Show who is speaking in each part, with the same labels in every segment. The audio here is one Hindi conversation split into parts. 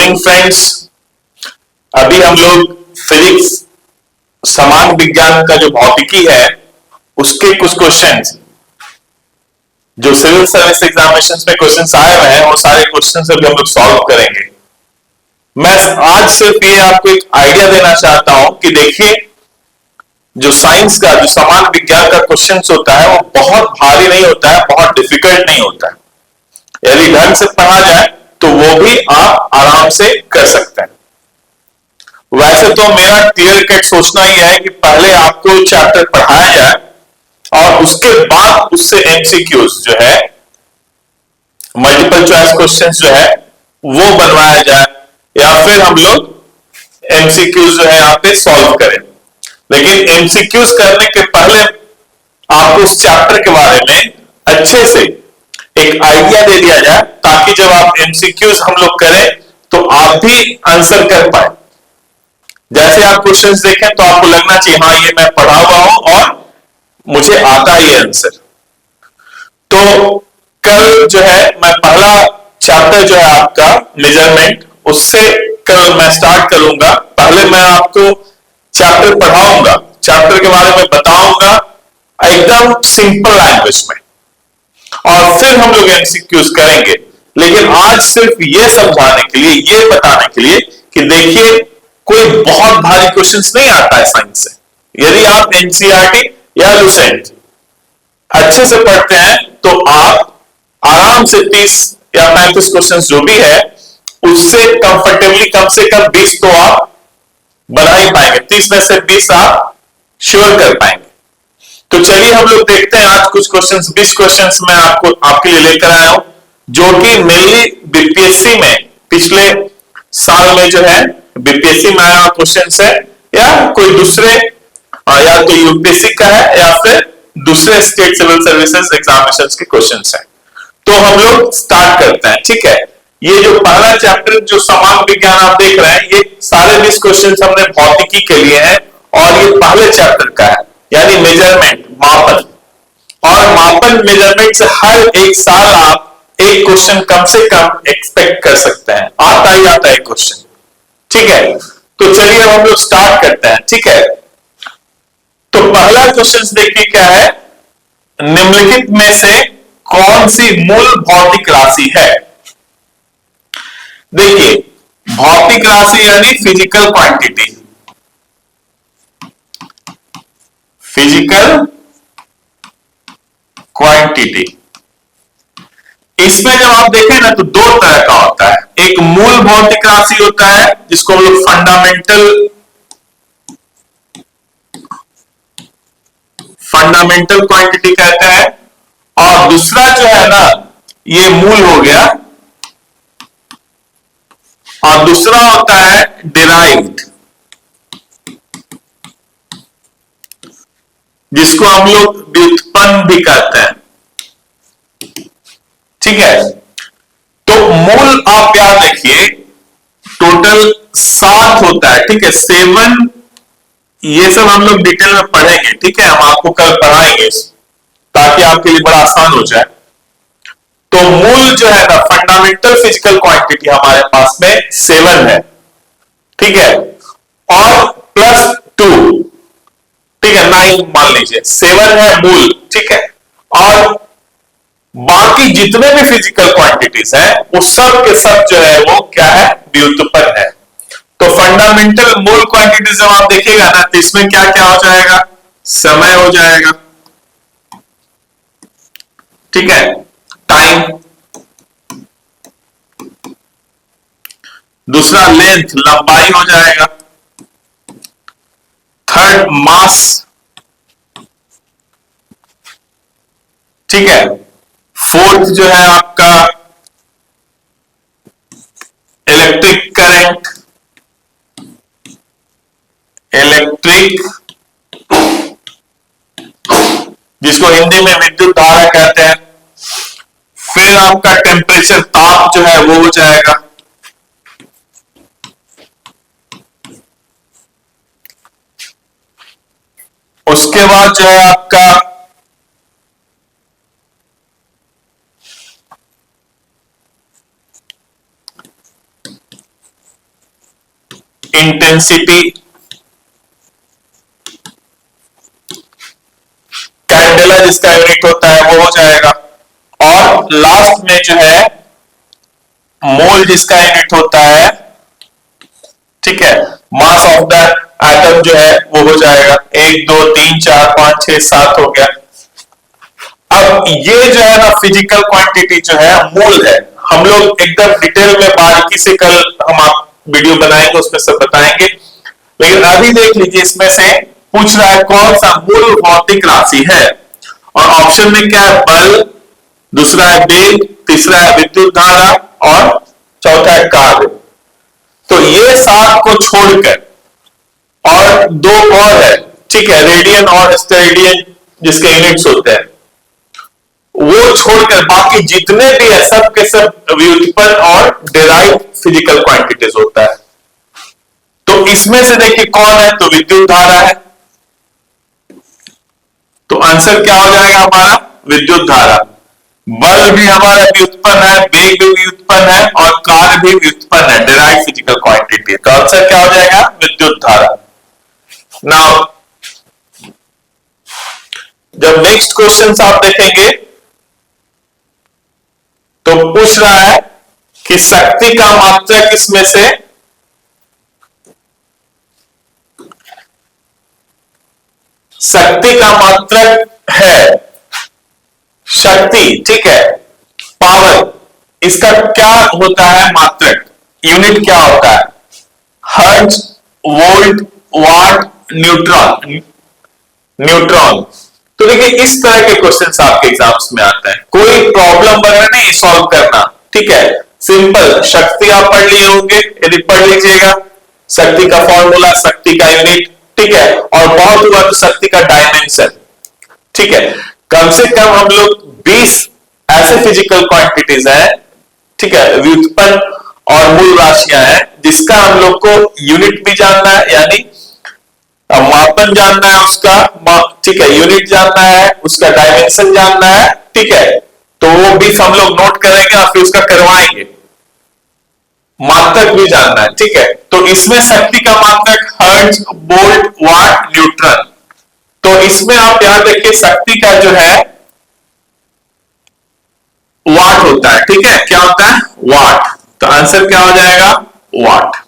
Speaker 1: Evening friends. अभी हम लोग फिजिक्स समान विज्ञान का जो भौतिकी है उसके कुछ क्वेश्चंस जो सिविल सर्विस एग्जामिनेशन में क्वेश्चंस आए हुए हैं वो सारे क्वेश्चंस अभी हम लोग सॉल्व करेंगे। मैं आज सिर्फ ये आपको एक आइडिया देना चाहता हूं कि देखिए जो साइंस का जो समान विज्ञान का क्वेश्चंस होता है वो बहुत भारी नहीं होता है, बहुत डिफिकल्ट नहीं होता है। यदि ढंग से पढ़ा जाए तो वो भी आप आराम से कर सकते हैं। वैसे तो मेरा क्लियर कट सोचना ही है कि पहले आपको चैप्टर पढ़ाया जाए और उसके बाद उससे एमसीक्यूज जो है, मल्टीपल चॉइस क्वेश्चंस जो है वो बनवाया जाए, या फिर हम लोग एमसीक्यूज जो है यहाँ पे सॉल्व करें। लेकिन एमसीक्यूज करने के पहले आपको उस चैप्टर के बारे में अच्छे से एक आइडिया दे दिया जाए ताकि जब आप एमसीक्यूज हम लोग करें तो आप भी आंसर कर पाए। जैसे आप क्वेश्चंस देखें तो आपको लगना चाहिए हाँ ये मैं पढ़ा हुआ हूं और मुझे आता ही आंसर। तो कल जो है मैं पहला चैप्टर जो है आपका मेजरमेंट, उससे कल मैं स्टार्ट करूंगा। पहले मैं आपको चैप्टर पढ़ाऊंगा, चैप्टर के बारे में बताऊंगा एकदम सिंपल लैंग्वेज में, और फिर हम लोग एमसीक्यूज करेंगे। लेकिन आज सिर्फ ये समझाने के लिए, ये बताने के लिए कि देखिए कोई बहुत भारी क्वेश्चंस नहीं आता है साइंस से। यदि आप एनसीईआरटी या लुसेंट अच्छे से पढ़ते हैं तो आप आराम से 30 या 35 क्वेश्चंस जो भी है उससे कंफर्टेबली कम से कम 20 तो आप बना ही पाएंगे। 30 में से 20 आप श्योर कर पाएंगे। तो चलिए हम लोग देखते हैं आज कुछ क्वेश्चंस, 20 क्वेश्चंस मैं आपके लिए लेकर आया हूं जो कि मेनली बीपीएससी में पिछले साल में जो है बीपीएससी में आया क्वेश्चन है, या कोई दूसरे या तो यूपीएससी का है या फिर दूसरे स्टेट सिविल सर्विसेज एग्जामिनेशंस के क्वेश्चंस हैं। तो हम लोग स्टार्ट करते हैं, ठीक है। ये जो पहला चैप्टर जो समान विज्ञान आप देख रहे हैं, ये सारे 20 क्वेश्चन हमने भौतिकी के लिए हैं और ये पहले चैप्टर का है, यानी मेजरमेंट, मापन। और मापन मेजरमेंट से हर एक साल आप एक क्वेश्चन कम से कम एक्सपेक्ट कर सकते हैं, आता ही आता है क्वेश्चन, ठीक है। तो चलिए हम लोग स्टार्ट करते हैं, ठीक है। तो पहला क्वेश्चन देखिए क्या है, निम्नलिखित में से कौन सी मूल भौतिक राशि है। देखिए भौतिक राशि यानी फिजिकल क्वांटिटी, फिजिकल क्वांटिटी। इसमें जब आप देखें ना तो दो तरह का होता है। एक मूल भौतिक राशि होता है जिसको हम लोग फंडामेंटल क्वांटिटी कहते हैं, और दूसरा जो है ना ये मूल हो गया, और दूसरा होता है डिराइव्ड, जिसको हम लोग व्युत्पन्न भी कहते हैं, ठीक है। तो मूल आप याद रखिए टोटल 7 होता है, ठीक है, 7। ये सब हम लोग डिटेल में पढ़ेंगे, ठीक है, हम आपको कल पढ़ाएंगे ताकि आपके लिए बड़ा आसान हो जाए। तो मूल जो है ना फंडामेंटल फिजिकल क्वांटिटी हमारे पास में 7 है, ठीक है, और +2, ठीक है, 9 मान लीजिए, 7 है मूल, ठीक है। और बाकी जितने भी फिजिकल क्वांटिटीज हैं वो सब के सब जो है वो क्या है, व्युत्पन्न है। तो फंडामेंटल मूल क्वांटिटीज जब आप देखिएगा ना तो इसमें क्या क्या हो जाएगा, समय हो जाएगा, ठीक है, टाइम। दूसरा लेंथ, लंबाई हो जाएगा। थर्ड मास, ठीक है। फोर्थ जो है आपका इलेक्ट्रिक करंट, इलेक्ट्रिक, जिसको हिंदी में विद्युत धारा कहते हैं। फिर आपका टेम्परेचर, ताप जो है वो हो जाएगा। उसके बाद जो है आपका इंटेंसिटी, कैंडेला जिसका यूनिट होता है वो हो जाएगा, और लास्ट में जो है मोल जिसका यूनिट होता है, ठीक है, मास ऑफ द एटम जो है वो हो जाएगा 1 2 3 4 5 6 7 हो गया। अब ये जो है ना फिजिकल क्वांटिटी जो है मोल है, हम लोग एकदम डिटेल में बारीकी से कल हम आप वीडियो बनाएंगे उसमें सब बताएंगे, लेकिन अभी देख लीजिए इसमें से पूछ रहा है कौन सा मूल भौतिक राशि है, और ऑप्शन में क्या है, बल, दूसरा है वेग, तीसरा है विद्युत धारा और चौथा है कार्य। तो ये 7 को छोड़कर और 2 और है, ठीक है, रेडियन और स्टेरेडियन जिसके यूनिट्स होते हैं, वो छोड़कर बाकी जितने भी है सब के सब व्युत्पन्न और डिराइव फिजिकल क्वांटिटीज होता है। तो इसमें से देखिए कौन है, तो विद्युत धारा है, तो आंसर क्या हो जाएगा हमारा, विद्युत धारा। बल भी हमारा व्युत्पन्न है, वेग भी व्युत्पन्न है और कार्य भी व्युत्पन्न है, डिराइव फिजिकल क्वांटिटी। तो आंसर क्या हो जाएगा, विद्युत धारा। नाउ जब नेक्स्ट क्वेश्चन आप देखेंगे तो पूछ रहा है कि शक्ति का मात्रक इसमें से शक्ति का मात्रक है, शक्ति, ठीक है, पावर, इसका क्या होता है मात्रक, यूनिट क्या होता है, हर्ट्ज, वोल्ट, वाट, न्यूट्रॉन, न्यूट्रॉन। तो देखिए इस तरह के क्वेश्चंस आपके एग्जाम्स में आते हैं, कोई प्रॉब्लम वगैरह नहीं सॉल्व करना, ठीक है, सिंपल। शक्ति आप पढ़ लिए होंगे, यदि पढ़ लीजिएगा, शक्ति का फॉर्मूला, शक्ति का यूनिट, ठीक है, और बहुत हुआ तो शक्ति का डायमेंशन, ठीक है। कम से कम हम लोग 20 ऐसे फिजिकल क्वांटिटीज हैं, ठीक है, व्युत्पन्न और मूल राशियां हैं, जिसका हम लोग को यूनिट भी जानना है, यानी मापन जानना है उसका, ठीक है, यूनिट जानना है, उसका डायमेंशन जानना है, ठीक है, तो वो भी हम लोग नोट करेंगे और फिर उसका करवाएंगे, मात्रक भी जानना है, ठीक है। तो इसमें शक्ति का मात्रक हर्ट्ज, वोल्ट, वाट, न्यूट्रॉन। तो इसमें आप याद रखिए शक्ति का जो है वाट होता है, ठीक है, क्या होता है, वाट। तो आंसर क्या हो जाएगा, वाट।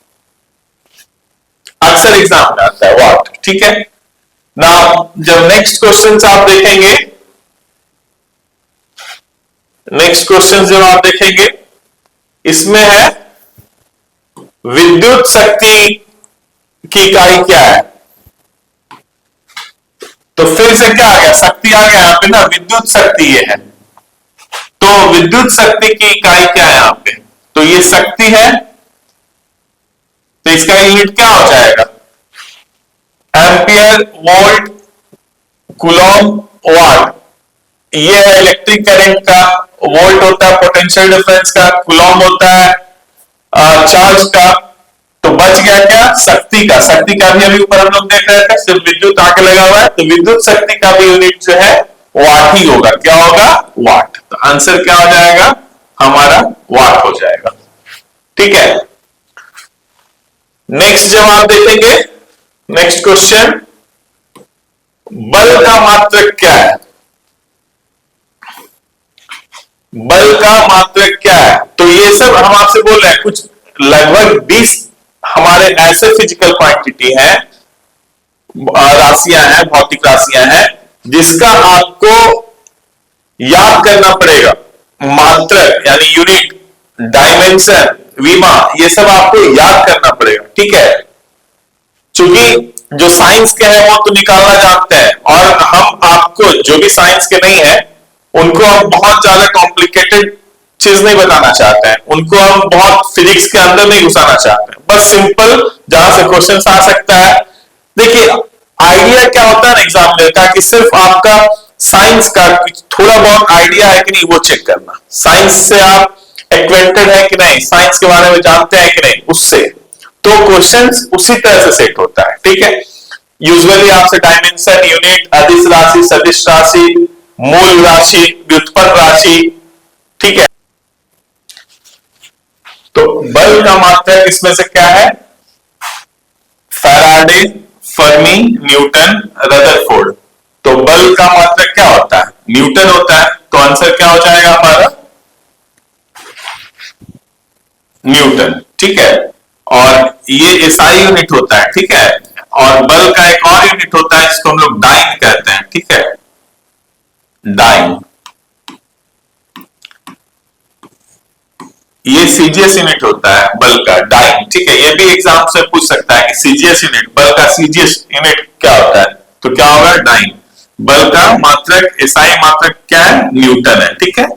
Speaker 1: अक्सर एग्जाम में आता है वाट, ठीक है ना। जब नेक्स्ट क्वेश्चन आप देखेंगे, नेक्स्ट क्वेश्चन जब आप देखेंगे इसमें है विद्युत शक्ति की इकाई क्या है, तो फिर से क्या आ गया, शक्ति आ गया यहां पे ना, विद्युत शक्ति ये है, तो विद्युत शक्ति की इकाई क्या है यहां पे, तो ये शक्ति है, तो इसका यूनिट क्या हो जाएगा, एम्पियर, वोल्ट, कूलॉम, वाट। ये है इलेक्ट्रिक करंट का, वोल्ट होता है पोटेंशियल डिफरेंस का, कूलॉम होता है चार्ज का। तो बच गया क्या, शक्ति का। शक्ति का भी अभी ऊपर हम लोग देख रहे थे, सिर्फ विद्युत आके लगा हुआ है, तो विद्युत शक्ति का भी यूनिट जो है वाट ही होगा, क्या होगा, वाट। तो आंसर क्या हो जाएगा हमारा, वाट हो जाएगा, ठीक है। नेक्स्ट जब आप देखेंगे, नेक्स्ट क्वेश्चन, बल का मात्रक क्या है, बल का मात्रक क्या है। तो ये सब हम आपसे बोल रहे हैं, कुछ लगभग 20 हमारे ऐसे फिजिकल क्वांटिटी हैं, राशियां हैं, भौतिक राशियां हैं, जिसका आपको याद करना पड़ेगा, मात्रक यानी यूनिट, डायमेंशन, विमा, ये सब आपको याद करना पड़ेगा, ठीक है। क्योंकि जो साइंस के हैं वो तो निकालना जानते हैं, और हम आपको जो भी साइंस के नहीं है उनको हम बहुत ज्यादा कॉम्प्लिकेटेड चीज नहीं बताना चाहते हैं, उनको हम बहुत फिजिक्स के अंदर नहीं घुसाना चाहते हैं, बस सिंपल जहां से क्वेश्चन आ सकता है। देखिए आइडिया क्या होता है ना एग्जामिनर का, कि सिर्फ आपका साइंस का थोड़ा बहुत आइडिया है कि नहीं वो चेक करना, साइंस से आप एक्वेंटेड है कि नहीं, साइंस के बारे में जानते हैं कि नहीं, उससे तो क्वेश्चंस उसी तरह से सेट होता है, ठीक है। यूजुअली आपसे डायमेंशन, यूनिट, अदिश राशि, सदिश राशि, मूल राशि, व्युत्पन्न राशि, ठीक है। तो बल का मात्रक इसमें से क्या है, फैराडे, फर्मी, न्यूटन, रदरफोर्ड। तो बल का मात्रक क्या होता है? न्यूटन होता है। तो आंसर क्या हो जाएगा हमारा? न्यूटन। ठीक है। और ये एसआई यूनिट होता है। ठीक है। और बल का एक और यूनिट होता है जिसको हम लोग डाइन कहते हैं। ठीक है, डाइन। ये सीजीएस यूनिट होता है बल का, डाइन। ठीक है, ये भी एग्जाम से पूछ सकता है कि सीजीएस यूनिट, बल का सीजीएस यूनिट क्या होता है? तो क्या होगा? डाइन। बल का मात्रक, एसआई मात्रक क्या है? न्यूटन है। ठीक है।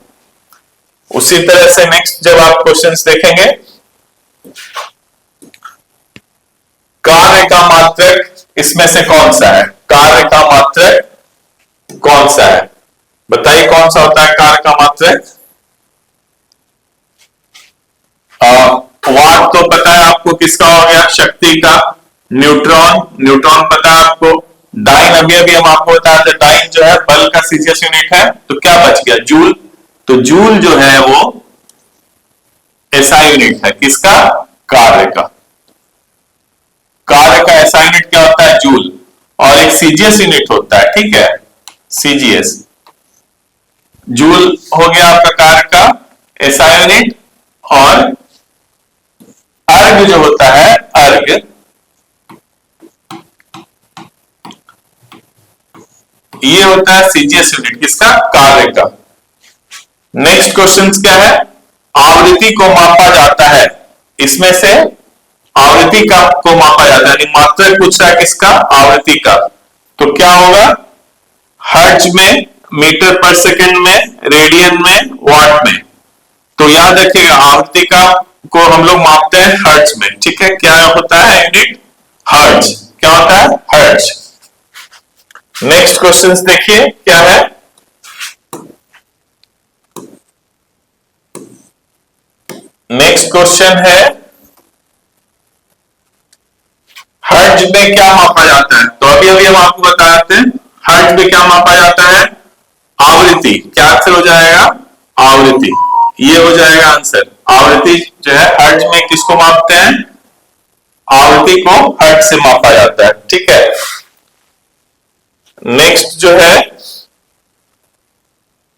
Speaker 1: उसी तरह से नेक्स्ट जब आप क्वेश्चंस देखेंगे, कार्य का मात्रक इसमें से कौन सा है? कार्य का मात्रक कौन सा है? बताइए कौन सा होता है कार्य का मात्रक? वाट तो पता है आपको किसका हो गया? शक्ति का। न्यूट्रॉन, न्यूट्रॉन पता है आपको। डाइन अभी अभी हम आपको बताया था, डाइन जो है बल का सीजीएस यूनिट है। तो क्या बच गया? जूल। तो जूल जो है वो एसआई यूनिट है। किसका? कार्य का। कार्य का एसआई यूनिट क्या होता है? जूल। और एक सीजीएस यूनिट होता है। ठीक है, सीजीएस। जूल हो गया आपका कार्य का एसआई यूनिट। और अर्ग जो होता है, अर्ग, ये होता है सीजीएस यूनिट। किसका? कार्य का। नेक्स्ट क्वेश्चन क्या है? आवृत्ति को मापा जाता है। इसमें से आवृत्ति का को मापा जाता है, मात्रक पूछ रहा है किसका? आवृत्ति का। तो क्या होगा? हर्ट्ज में, मीटर पर सेकंड में, रेडियन में, वाट में। तो याद रखिएगा आवृत्ति का को हम लोग मापते हैं हर्ट्ज में। ठीक है, क्या होता है यूनिट? हर्ट्ज। क्या होता है? हर्ट्ज। नेक्स्ट क्वेश्चन देखिए क्या है? नेक्स्ट क्वेश्चन है, हर्ट्ज में क्या मापा जाता है? तो अभी अभी हम आपको बताते हैं हर्ट्ज में क्या मापा जाता है? आवृत्ति। क्या आंसर हो जाएगा? आवृत्ति। ये हो जाएगा आंसर। आवृत्ति जो है हर्ट्ज में किसको मापते हैं? आवृत्ति को हर्ट्ज से मापा जाता है। ठीक है। नेक्स्ट जो है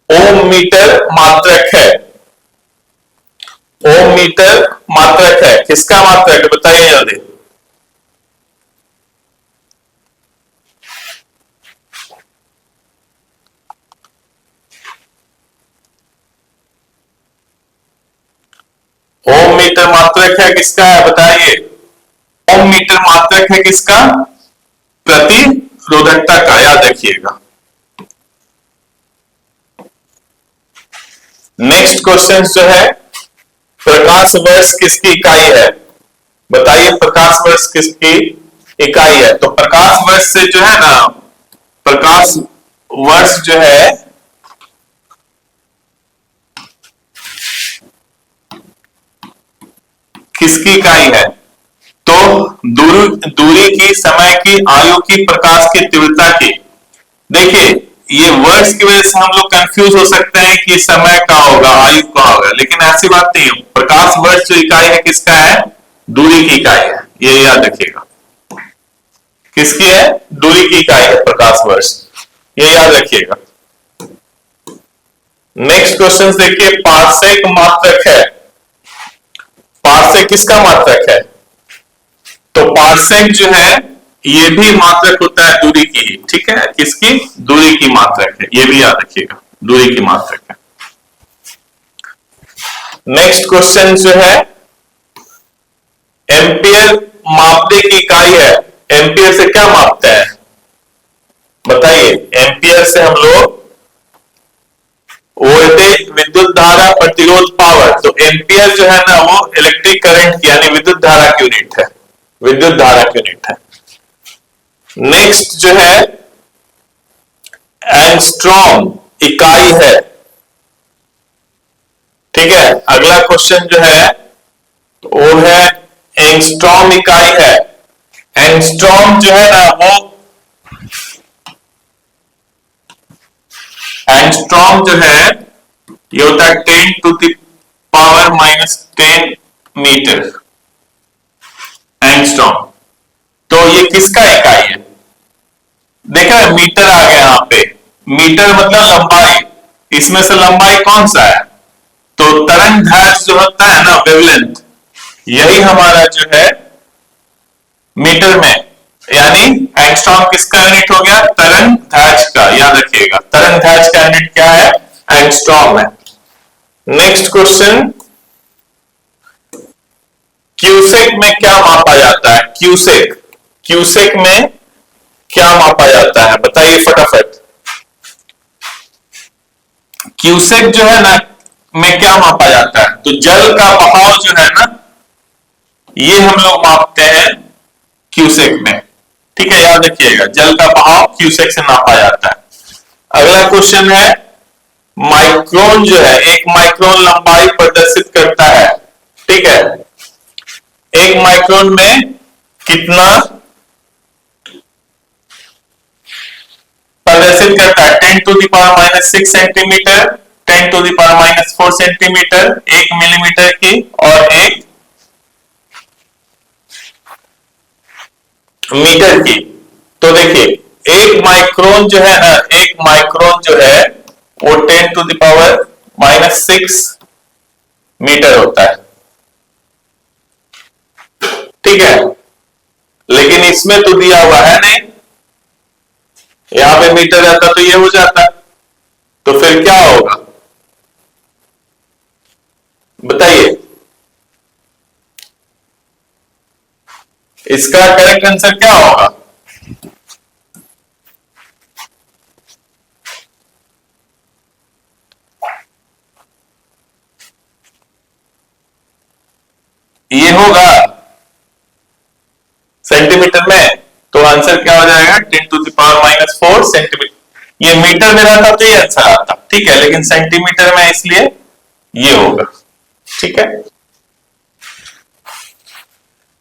Speaker 1: ओम मीटर मात्रक है। ओम मीटर मात्रक है। किसका मात्रक है? बताइए जल्दी। ओम मीटर मात्रक है किसका है? बताइए। ओम मीटर मात्रक है किसका? प्रतिरोधकता का। याद रखिएगा। नेक्स्ट क्वेश्चन जो है, प्रकाश वर्ष किसकी इकाई है? बताइए प्रकाश वर्ष किसकी इकाई है? तो प्रकाश वर्ष से जो है ना, प्रकाश वर्ष जो है किसकी इकाई है? तो दूरी की, समय की, आयु की, प्रकाश की तीव्रता की। देखिए ये वर्ड्स की वजह से हम लोग कंफ्यूज हो सकते हैं कि समय का होगा, आयु का होगा, लेकिन ऐसी बात नहीं है। प्रकाश वर्ष जो इकाई है किसका है? दूरी की इकाई है। ये याद रखिएगा। किसकी है? दूरी की इकाई है प्रकाश वर्ष। ये याद रखिएगा। नेक्स्ट क्वेश्चन देखिए, पार्सेक मात्रक है। पार्सेक किसका मात्रक है? तो पार्सेक जो है ये भी मात्रक होता है दूरी की ही। ठीक है, किसकी? दूरी की मात्रक है। ये भी याद रखिएगा, दूरी की मात्रक है। नेक्स्ट क्वेश्चन जो है, एम्पियर मापने की इकाई है। एम्पियर से क्या मापते हैं? बताइए। एम्पियर से हम लोग वोल्टेज, विद्युत धारा, प्रतिरोध, पावर। तो एम्पियर जो है ना वो इलेक्ट्रिक करंट की यानी विद्युत धारा की यूनिट है। विद्युत धारा की यूनिट है। नेक्स्ट जो है, एंगस्ट्रॉम इकाई है। ठीक है, अगला क्वेश्चन जो है वो है एंगस्ट्रॉम इकाई है। एंगस्ट्रॉम जो है ना वो, एंगस्ट्रॉम जो है ये होता है 10⁻⁻10 मीटर। एंगस्ट्रॉम। तो किसका इकाई है? देखा है मीटर आ गया यहां पे, मीटर मतलब लंबाई, इसमें से लंबाई कौन सा है? तो तरंग दैर्घ्य जो होता है ना, वेवलेंथ, यही हमारा जो है मीटर में, यानी एंगस्ट्रॉम किसका यूनिट हो गया? तरंग दैर्घ्य का। याद रखिएगा तरंग दैर्घ्य का यूनिट क्या है? एंगस्ट्रॉम है। नेक्स्ट क्वेश्चन, क्यूसेक में क्या मापा जाता है? क्यूसेक, क्यूसेक में क्या मापा जाता है बताइए फटाफट। क्यूसेक जो है ना में क्या मापा जाता है? तो जल का बहाव जो है ना, ये हम लोग मापते हैं क्यूसेक में। ठीक है, याद रखिएगा जल का बहाव क्यूसेक से नापा जाता है। अगला क्वेश्चन है, माइक्रोन जो है, एक माइक्रोन लंबाई प्रदर्शित करता है। ठीक है, एक माइक्रोन में कितना प्रदर्शित करता है? 10⁻⁻6 सेंटीमीटर, 10⁻⁻4 सेंटीमीटर, 1 मिलीमीटर की और 1 मीटर की। तो देखिए एक माइक्रोन जो है ना, एक माइक्रोन जो है वो 10⁻⁻6 मीटर होता है। ठीक है, लेकिन इसमें तो दिया हुआ है नहीं, यहां पे मीटर रहता तो ये हो जाता, तो फिर क्या होगा बताइए? इसका करेक्ट आंसर क्या होगा? ये होगा सेंटीमीटर में, तो आंसर क्या हो जाएगा? 10⁻⁻4 सेंटीमीटर। ये मीटर में रहता तो ये आंसर आता, ठीक है, लेकिन सेंटीमीटर में इसलिए ये होगा। ठीक है,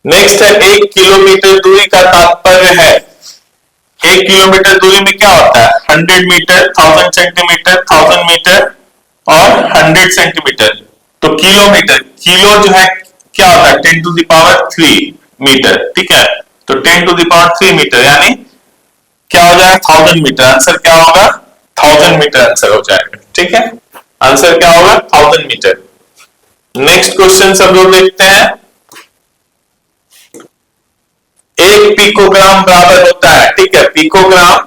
Speaker 1: नेक्स्ट है, 1 किलोमीटर दूरी का तात्पर्य है। 1 किलोमीटर दूरी में क्या होता है? 100 मीटर, 1000 सेंटीमीटर, 1000 मीटर और 100 सेंटीमीटर। तो किलोमीटर, किलो जो है क्या होता है? 10⁻³ मीटर। ठीक है, तो 10⁻³ मीटर यानी क्या हो जाएगा? 1000 मीटर। आंसर क्या होगा? 1000 मीटर आंसर हो जाएगा। ठीक है, आंसर क्या होगा? 1000 मीटर। नेक्स्ट क्वेश्चन सब लोग देखते हैं। 1 पिकोग्राम बराबर होता है, ठीक है, पिकोग्राम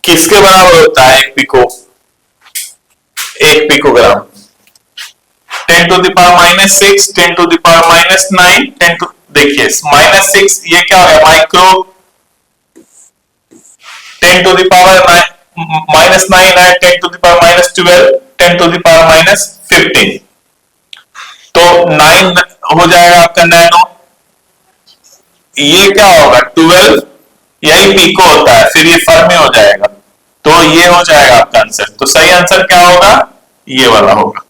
Speaker 1: किसके बराबर होता है? 1 पिकोग्राम 10⁻⁻6, 10⁻⁻9, 10 देखिए -6 ये क्या है? माइक्रो, 10⁻⁻9 है, 10⁻⁻12, 10⁻⁻15, तो 9 हो जाएगा आपका नैनो। ये क्या होगा? 12, यही पिको होता है, फिर ये फर्मी हो जाएगा, तो ये हो जाएगा आपका आंसर। तो सही आंसर क्या होगा? ये वाला होगा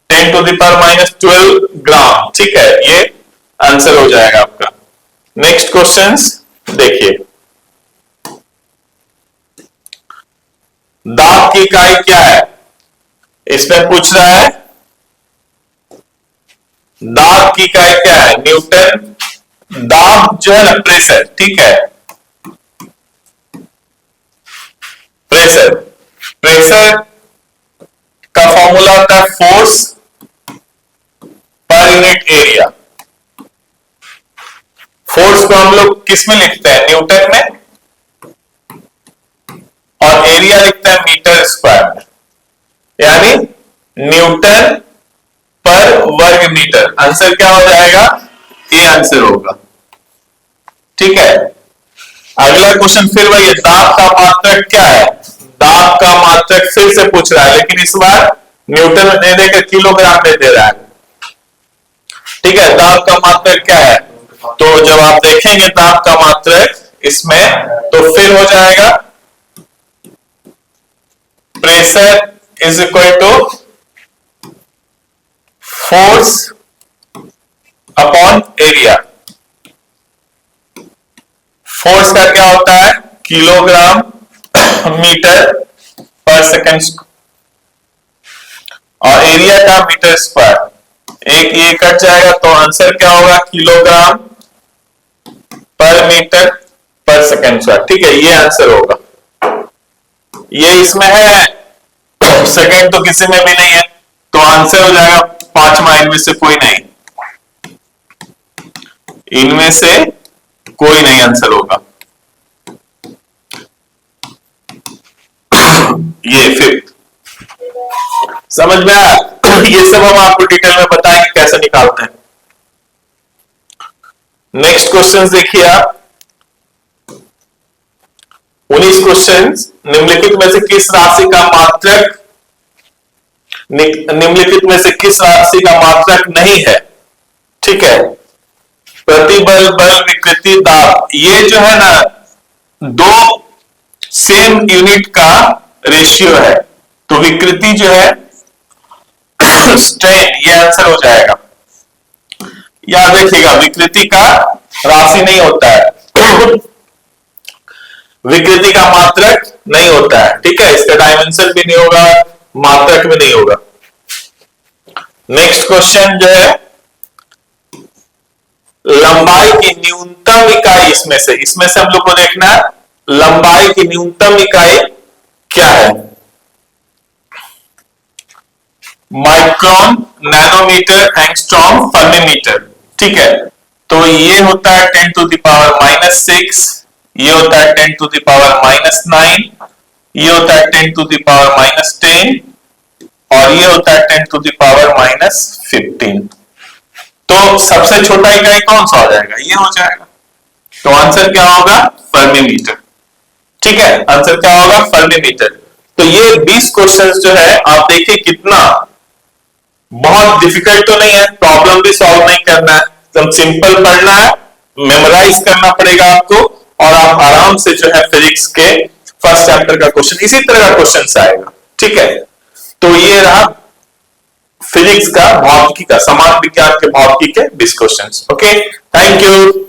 Speaker 1: 10⁻12 ग्राम। ठीक है, ये आंसर हो जाएगा आपका। नेक्स्ट क्वेश्चंस देखिए, दाब की इकाई क्या है? इसमें पूछ रहा है दाब की इकाई क्या है? न्यूटन। दाब जो है ना, प्रेशर, ठीक है, प्रेशर, प्रेशर का फॉर्मूला होता है force per unit area. Force को हम लोग किस में लिखते हैं? न्यूटन में, और एरिया लिखते हैं मीटर स्क्वायर में, यानी न्यूटन पर वर्ग मीटर। आंसर क्या हो जाएगा? ये आंसर होगा। ठीक है, अगला क्वेश्चन फिर वही, दाब का मात्रक क्या है? दाब का मात्रक फिर से पूछ रहा है, लेकिन इस बार न्यूटन में दे देकर किलोग्राम में दे रहा है। ठीक है, दाब का मात्रक क्या है? तो जब आप देखेंगे दाब का मात्रक इसमें, तो फिर हो जाएगा pressure is equal to force upon area. Force का क्या होता है? किलोग्राम मीटर पर सेकंड, और एरिया का मीटर स्क्वायर। एक ये कट जाएगा, तो आंसर क्या होगा, किलोग्राम पर मीटर पर सेकेंड स्क्वायर। ठीक है, ये आंसर होगा। ये इसमें है, सेकेंड तो किसी में भी नहीं है, तो आंसर हो जाएगा पांचवा, इनमें से कोई नहीं, इनमें से कोई नहीं आंसर होगा। ये फिफ्थ, समझ में आया? ये सब हम आपको डिटेल में बताएंगे कैसे निकालते हैं। नेक्स्ट क्वेश्चन देखिए आप, 19 क्वेश्चन। निम्नलिखित में से किस राशि का मात्रक, निम्नलिखित में से किस राशि का मात्रक नहीं है? ठीक है, प्रतिबल, बल, विकृति, दाब, ये जो है ना, दो सेम यूनिट का रेशियो है, तो विकृति जो है स्ट्रेन, ये आंसर हो जाएगा। याद रखिएगा, विकृति का राशि नहीं होता है, विकृति का मात्रक नहीं होता है। ठीक है, इसका डायमेंशन भी नहीं होगा, मात्रक भी नहीं होगा। नेक्स्ट क्वेश्चन जो है, लंबाई की न्यूनतम इकाई, इसमें से हम लोग को देखना है लंबाई की न्यूनतम इकाई क्या है। Micron, nanometre, angstrom, fermimetre. ठीक है, तो ये होता है 10 टू द पावर -6, ये होता है 10 टू द पावर -9, ये होता है 10 टू द पावर -10, और ये होता है 10 टू द पावर -15। तो सबसे छोटा इकाई कौन सा हो जाएगा, ये हो जाएगा। तो आंसर क्या होगा, फर्मीमीटर। ठीक है, आंसर क्या होगा, फर्मीमीटर। तो ये 20 क्वेश्चंस जो है, आप देखिए कितना, बहुत डिफिकल्ट तो नहीं है, प्रॉब्लम भी सॉल्व नहीं करना है, एकदम सिंपल पढ़ना है, मेमोराइज करना पड़ेगा आपको, और आप आराम से जो है फिजिक्स के फर्स्ट चैप्टर का क्वेश्चन इसी तरह का क्वेश्चन आएगा। ठीक है, तो ये रहा फिजिक्स का, भौतिकी का, समाज विज्ञान के भौतिकी के 20 क्वेश्चंस। Okay, thank you.